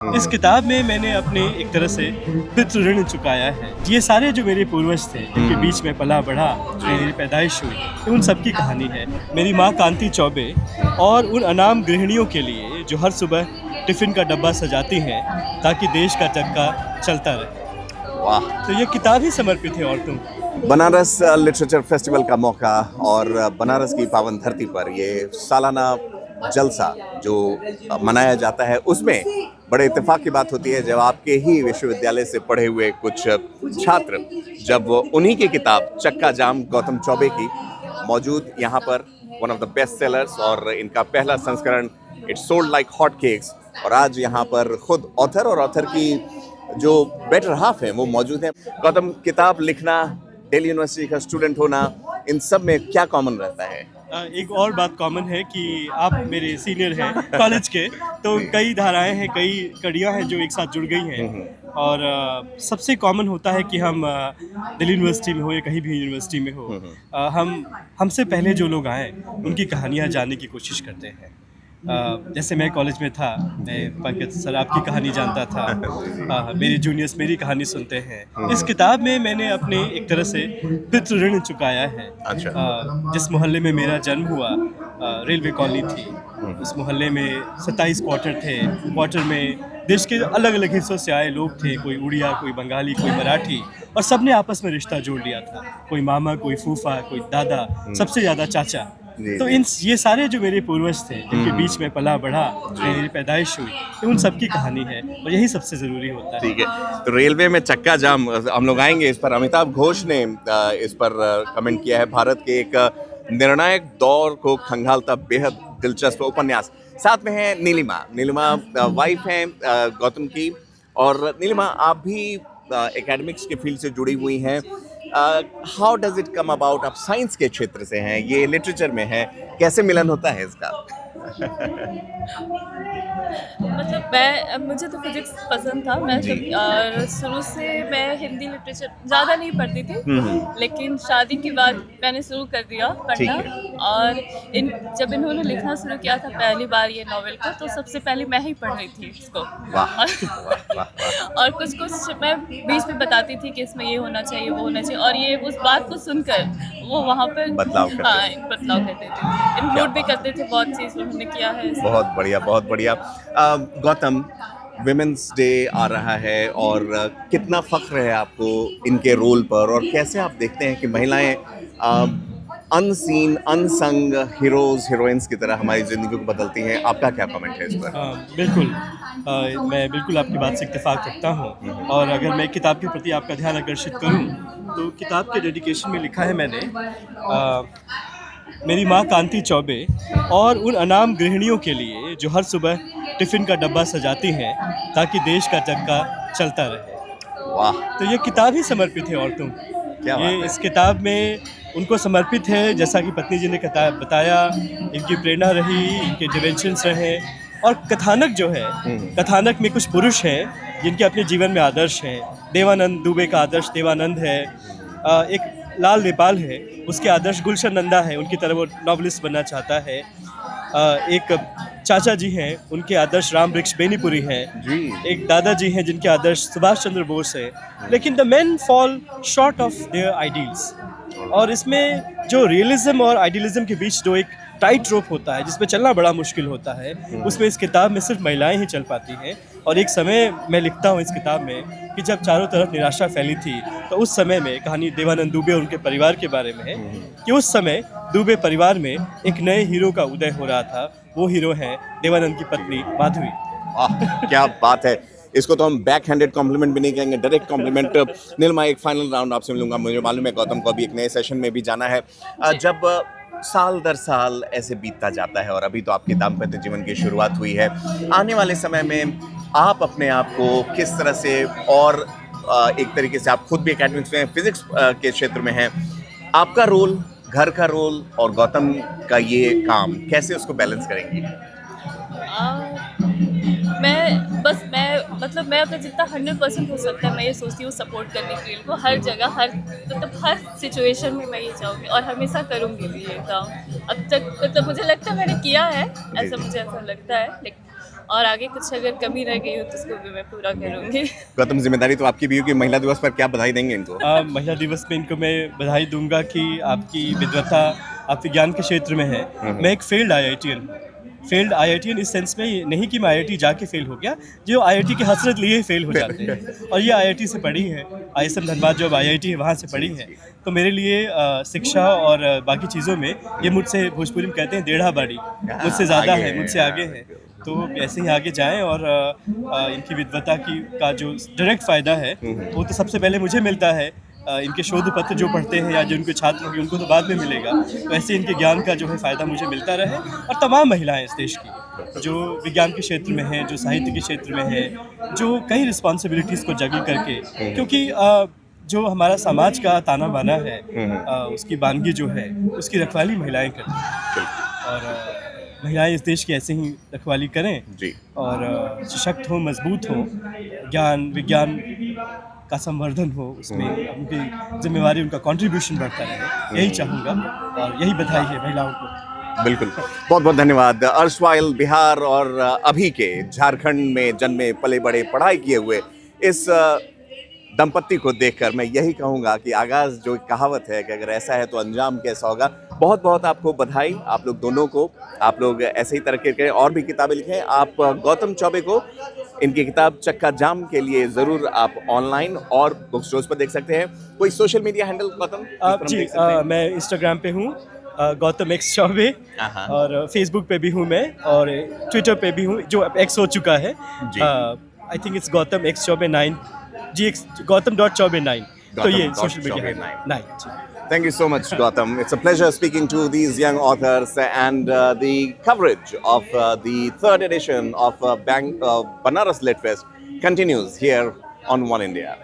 इस किताब में मैंने अपने एक तरह से पितृ ऋण चुकाया है। ये सारे जो मेरे पूर्वज थे, जिनके बीच में पला बढ़ा, मेरी पैदाइश हुई, उन सब की कहानी है। मेरी माँ कांति चौबे और उन अनाम गृहिणियों के लिए जो हर सुबह टिफ़िन का डब्बा सजाती हैं ताकि देश का चक्का चलता रहे। वाह। तो ये किताब ही समर्पित है औरतों को। बनारस लिटरेचर फेस्टिवल का मौका और बनारस की पावन धरती पर ये सालाना जलसा जो मनाया जाता है, उसमें बड़े इत्तेफाक की बात होती है जब आपके ही विश्वविद्यालय से पढ़े हुए कुछ छात्र, जब उन्हीं की किताब चक्का जाम गौतम चौबे की मौजूद यहाँ पर, one of the best sellers, और इनका पहला संस्करण it sold like hot cakes, और आज यहाँ पर खुद ऑथर और ऑथर की जो बेटर हाफ है वो मौजूद है। गौतम, किताब लिखना, दिल्ली यूनिवर्सिटी का स्टूडेंट होना, इन सब में क्या कॉमन रहता है? एक और बात कॉमन है कि आप मेरे सीनियर हैं कॉलेज के, तो कई धाराएं हैं, कई कड़ियां हैं जो एक साथ जुड़ गई हैं। और सबसे कॉमन होता है कि हम दिल्ली यूनिवर्सिटी में हो या कहीं भी यूनिवर्सिटी में हो, हम हमसे पहले जो लोग आए उनकी कहानियां जानने की कोशिश करते हैं। जैसे मैं कॉलेज में था, मैं पंकज सर आपकी कहानी जानता था, मेरे जूनियर्स मेरी कहानी सुनते हैं। इस किताब में मैंने अपने एक तरह से पितृ ऋण चुकाया है। अच्छा। जिस मोहल्ले में मेरा जन्म हुआ, रेलवे कॉलोनी थी, उस मोहल्ले में 27 क्वार्टर थे। क्वार्टर में देश के अलग अलग हिस्सों से आए लोग थे, कोई उड़िया, कोई बंगाली, कोई मराठी, और सब ने आपस में रिश्ता जोड़ लिया था। कोई मामा, कोई फूफा, कोई दादा, सबसे ज़्यादा चाचा। तो ये सारे जो मेरे पूर्वज थे, जिनके बीच में पला बढ़ा, मेरी पैदाइश हुई, उन सब की कहानी है, और यही सबसे ज़रूरी होता है। ठीक है, तो रेलवे में चक्का जाम हम लोग आएंगे इस पर। अमिताभ घोष ने इस पर कमेंट किया है, भारत के एक निर्णायक दौर को खंगालता बेहद दिलचस्प उपन्यास। साथ में है नीलिमा वाइफ हैं गौतम की, और नीलिमा आप भी एकेडमिक्स के फील्ड से जुड़ी हुई हैं। How does it come about? आप साइंस के क्षेत्र से हैं, ये लिटरेचर में है, कैसे मिलन होता है इसका? मतलब मुझे तो फिजिक्स पसंद था। मैं और शुरू से मैं हिंदी लिटरेचर ज़्यादा नहीं पढ़ती थी, लेकिन शादी के बाद मैंने शुरू कर दिया पढ़ना। और जब इन्होंने लिखना शुरू किया था पहली बार ये नॉवेल को, तो सबसे पहले मैं ही पढ़ रही थी इसको। और कुछ मैं बीच में बताती थी कि इसमें ये होना चाहिए, वो होना चाहिए, और ये उस बात को सुनकर वो वहाँ पर बदलाव करते थे, इंक्लूड भी करते थे। बहुत चीज़ उन्होंने किया है। बहुत बढ़िया, बहुत बढ़िया। गौतम, विमेंस डे आ रहा है, और कितना फख्र है आपको इनके रोल पर, और कैसे आप देखते हैं कि महिलाएं अनसीन, अनसंग हीरोज, हीरोइंस की तरह हमारी ज़िंदगी को बदलती हैं? आपका क्या कमेंट है इस पर? बिल्कुल, मैं बिल्कुल आपकी बात से इत्तेफाक रखता हूँ। और अगर मैं किताब के प्रति आपका ध्यान आकर्षित करूँ, तो किताब के डेडिकेशन में लिखा है मैंने, मेरी माँ कांति चौबे और उन अनाम गृहिणियों के लिए जो हर सुबह टिफ़िन का डब्बा सजाती हैं ताकि देश का चक्का चलता रहे। वाह। तो ये किताब ही समर्पित है औरतों को। ये इस किताब में उनको समर्पित है, जैसा कि पत्नी जी ने बताया, इनकी प्रेरणा रही, इनके डिमेंशंस रहे। और कथानक जो है, कथानक में कुछ पुरुष हैं जिनके अपने जीवन में आदर्श हैं। देवानंद दुबे का आदर्श देवानंद है, एक लाल नेपाल है, उसके आदर्श गुलशन नंदा है, उनकी तरह वो नॉवलिस्ट बनना चाहता है। एक चाचा जी हैं, उनके आदर्श राम वृक्ष बेनीपुरी हैं। एक दादाजी हैं जिनके आदर्श सुभाष चंद्र बोस हैं। लेकिन the main fall short of their ideals. और इसमें जो रियलिज्म और आइडियलिज्म के बीच जो एक टाइट रोप होता है, जिसमें चलना बड़ा मुश्किल होता है, उसमें इस किताब में सिर्फ महिलाएं ही चल पाती हैं। और एक समय मैं लिखता हूँ इस किताब में कि जब चारों तरफ निराशा फैली थी, तो उस समय में कहानी देवानंद दुबे और उनके परिवार के बारे में है कि उस समय दुबे परिवार में एक नए हीरो का उदय हो रहा था। वो हीरो है देवानंद की पत्नी माधवी। क्या बात है! इसको तो हम बैक हैंडेड कॉम्प्लीमेंट भी नहीं कहेंगे, डायरेक्ट कॉम्प्लीमेंट। नीलिमा, एक फाइनल राउंड आपसे मिलूंगा। मुझे मालूम है गौतम को अभी एक नए सेशन में भी जाना है। जब साल दर साल ऐसे बीतता जाता है, और अभी तो आपके दाम्पत्य जीवन की शुरुआत हुई है, आने वाले समय में आप अपने आप को किस तरह से, और एक तरीके से आप खुद भी एकेडमिक्स में, फिजिक्स के क्षेत्र में हैं, आपका रोल, घर का रोल और गौतम का ये काम, कैसे उसको बैलेंस करेंगी? मैं अपना जितना 100% हो सकता है मैं ये सोचती हूँ सपोर्ट करने के लिए उनको, हर जगह, हर सिचुएशन में मैं ये चाहूँगी और हमेशा करूँगी भी ये काम। अब तक मुझे लगता है मैंने किया है, मुझे ऐसा लगता है। और आगे कुछ अगर कमी रह गई हो तो उसको भी मैं पूरा करूँगी। गौतम, जिम्मेदारी तो आपकी भी होगी, महिला दिवस पर क्या बधाई देंगे इनको? महिला दिवस में इनको मैं बधाई दूंगा कि आपकी विद्वता आप विज्ञान के क्षेत्र में है। मैं एक फेल्ड IITian हूँ। फेल्ड IITian इस सेंस में नहीं कि मैं IIT जाके फेल हो गया, जो IIT की हसरत लिए ही फेल हो जाते हैं। और ये IIT से पढ़ी है, ISM धनबाद जो अब IIT है वहाँ से पढ़ी है। तो मेरे लिए शिक्षा और बाकी चीज़ों में ये मुझसे भोजपुरी में कहते हैं डेढ़ा बाड़ी, मुझसे ज़्यादा है, मुझसे आगे है। तो ऐसे ही आगे जाएं और इनकी विद्वता का जो डायरेक्ट फ़ायदा है वो तो सबसे पहले मुझे मिलता है। इनके शोध पत्र जो पढ़ते हैं या जो उनके छात्र होंगे उनको तो बाद में मिलेगा। तो ऐसे इनके ज्ञान का जो है फ़ायदा मुझे मिलता रहे, और तमाम महिलाएं इस देश की जो विज्ञान के क्षेत्र में हैं, जो साहित्य के क्षेत्र में है, जो कई रिस्पॉन्सिबिलिटीज़ को जगल करके, क्योंकि जो हमारा समाज का ताना बाना है उसकी बानगी जो है उसकी रखवाली महिलाएं करती हैं। और महिलाएं इस देश की ऐसे ही रखवाली करें जी। और सशक्त हों, मजबूत हों, ज्ञान विज्ञान का संवर्धन हो, उसमें उनकी जिम्मेवारी, उनका कंट्रीब्यूशन बढ़ता रहे, यही चाहूँगा और यही बधाई है महिलाओं को। बिल्कुल, बहुत बहुत धन्यवाद। अर्शवाइल बिहार और अभी के झारखंड में जन्मे पले बड़े पढ़ाई किए हुए इस दंपत्ति को देखकर मैं यही कहूँगा कि आगाज़ जो कहावत है कि अगर ऐसा है तो अंजाम कैसा होगा। बहुत बहुत आपको बधाई, आप लोग दोनों को। आप लोग ऐसे ही तरक्की करें, और भी किताबें लिखें। आप गौतम चौबे को इनकी किताब चक्का जाम के लिए ज़रूर आप ऑनलाइन और बुक स्टोर्स पर देख सकते हैं। कोई सोशल मीडिया हैंडल गौतम? जी, मैं इंस्टाग्राम पे हूँ गौतम एक्स चौबे, और फेसबुक पे भी हूँ मैं, और ट्विटर पे भी हूँ जो एक्स हो चुका है। I think it's Gautam x Choubey 9, gautam.chaube9। तो ये सोशल मीडिया है 9। Thank you so much, Gautam. It's a pleasure speaking to these young authors, and the coverage of the third edition of Banaras Lit Fest continues here on One India.